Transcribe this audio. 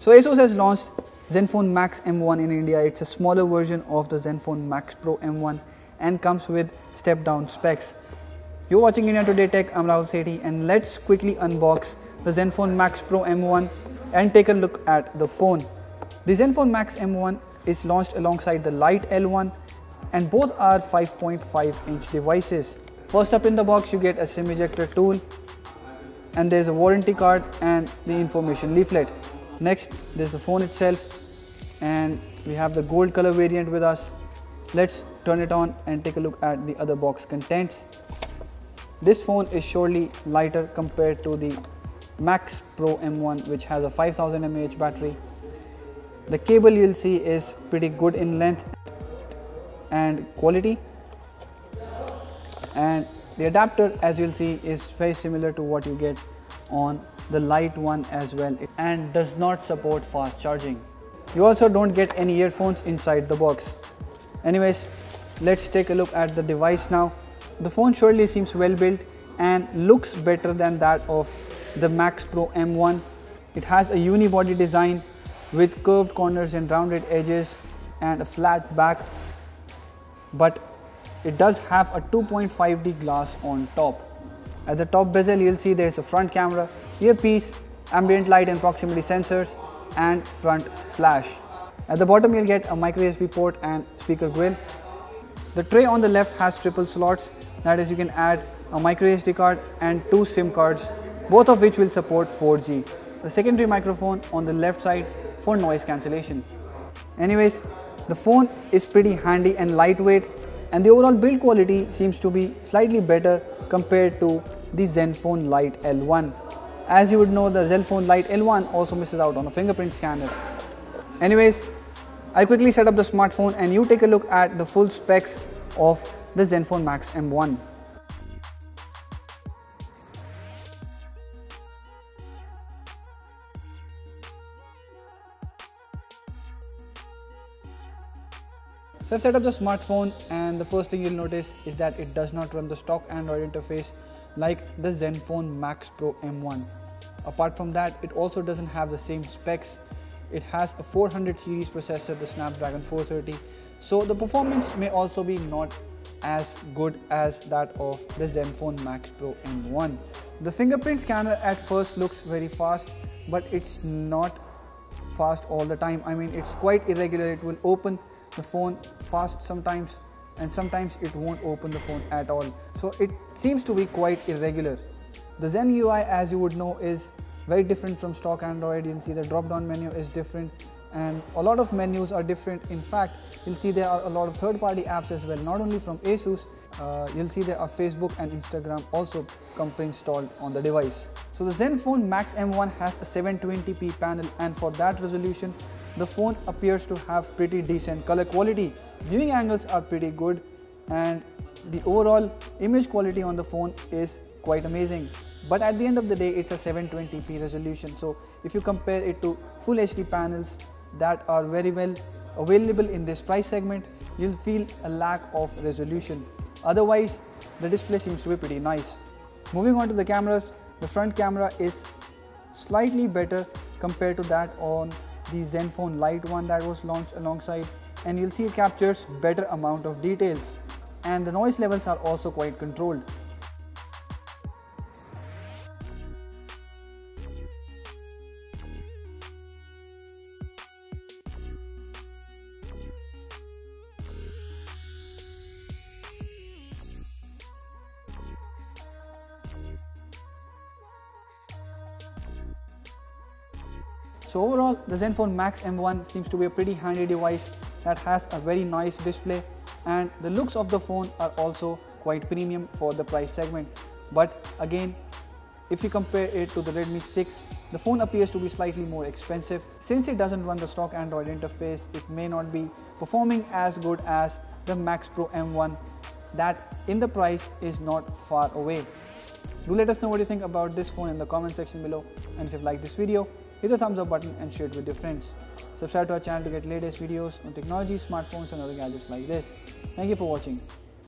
So Asus has launched Zenfone Max M1 in India. It's a smaller version of the Zenfone Max Pro M1 and comes with step-down specs. You're watching India Today Tech, I'm Rahul Sethi, and let's quickly unbox the Zenfone Max Pro M1 and take a look at the phone. The Zenfone Max M1 is launched alongside the Lite L1 and both are 5.5-inch devices. First up in the box you get a SIM ejector tool, and there's a warranty card and the information leaflet. Next, there's the phone itself, and we have the gold color variant with us. Let's turn it on and take a look at the other box contents. This phone is surely lighter compared to the Max Pro M1, which has a 5000 mAh battery. The cable you'll see is pretty good in length and quality, and the adapter, as you'll see, is very similar to what you get on the Lite one as well, and does not support fast charging. You also don't get any earphones inside the box. Anyways, let's take a look at the device now. The phone surely seems well built and looks better than that of the Max Pro M1. It has a unibody design with curved corners and rounded edges and a flat back, but it does have a 2.5D glass on top. At the top bezel you'll see there's a front camera, earpiece, ambient light and proximity sensors, and front flash. At the bottom you'll get a microSD port and speaker grill. The tray on the left has triple slots, that is, you can add a microSD card and 2 SIM cards, both of which will support 4G. The secondary microphone on the left side for noise cancellation. Anyways, the phone is pretty handy and lightweight, and the overall build quality seems to be slightly better compared to the Zenfone Lite L1. As you would know, the Zenfone Lite L1 also misses out on a fingerprint scanner. Anyways, I'll quickly set up the smartphone and you take a look at the full specs of the Zenfone Max M1. So I've set up the smartphone, and the first thing you'll notice is that it does not run the stock Android interface like the Zenfone Max Pro M1. Apart from that, it also doesn't have the same specs. It has a 400 series processor, the Snapdragon 430, so the performance may also be not as good as that of the Zenfone Max Pro M1. The fingerprint scanner at first looks very fast, but it's not fast all the time. I mean, it's quite irregular. It will open the phone fast sometimes, and sometimes it won't open the phone at all. So it seems to be quite irregular. The Zen UI, as you would know, is very different from stock Android. You'll see the drop down menu is different, and a lot of menus are different. In fact, you'll see there are a lot of third-party apps as well, not only from Asus. You'll see there are Facebook and Instagram also come pre-installed on the device. So the Zenfone Max M1 has a 720p panel, and for that resolution the phone appears to have pretty decent color quality. Viewing angles are pretty good, and the overall image quality on the phone is quite amazing. But at the end of the day, it's a 720p resolution, so if you compare it to full HD panels that are very well available in this price segment, you'll feel a lack of resolution. Otherwise, the display seems to be pretty nice. Moving on to the cameras, the front camera is slightly better compared to that on the Zenfone Lite one that was launched alongside, and you'll see it captures better amount of details, and the noise levels are also quite controlled. So overall, the Zenfone Max M1 seems to be a pretty handy device that has a very nice display, and the looks of the phone are also quite premium for the price segment. But again, if you compare it to the Redmi 6, the phone appears to be slightly more expensive. Since it doesn't run the stock Android interface, it may not be performing as good as the Max Pro M1 that in the price is not far away. Do let us know what you think about this phone in the comment section below, and if you've liked this video, hit the thumbs up button and share it with your friends. Subscribe to our channel to get latest videos on technology, smartphones and other gadgets like this. Thank you for watching.